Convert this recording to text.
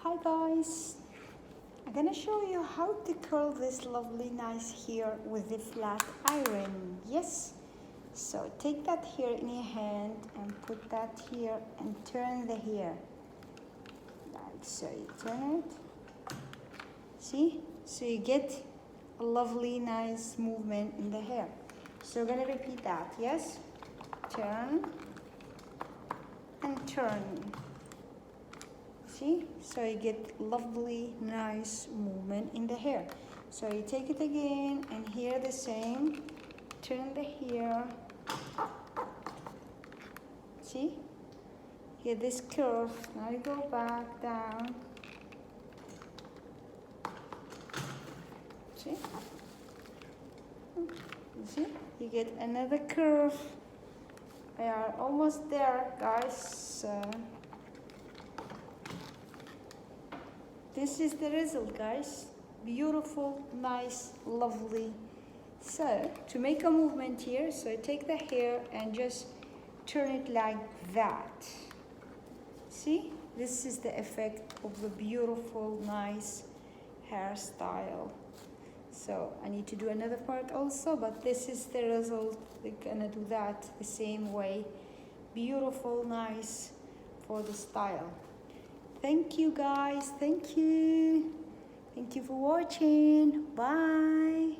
Hi guys, I'm gonna show you how to curl this lovely nice hair with the flat iron. Yes, so take that hair in your hand and put that here and turn the hair like so. You turn it, see, so you get a lovely nice movement in the hair. So we're gonna repeat that. Yes, turn and turn. See, so you get lovely nice movement in the hair. So you take it again and here the same, turn the hair, see, here this curve, now you go back down, see, you see, you get another curve. We are almost there guys. This is the result guys, beautiful, nice, lovely. So to make a movement here, so take the hair and just turn it like that. See, this is the effect of the beautiful, nice hairstyle. So I need to do another part also, but this is the result. We're gonna do that the same way. Beautiful, nice for the style. Thank you guys, thank you. Thank you for watching. Bye.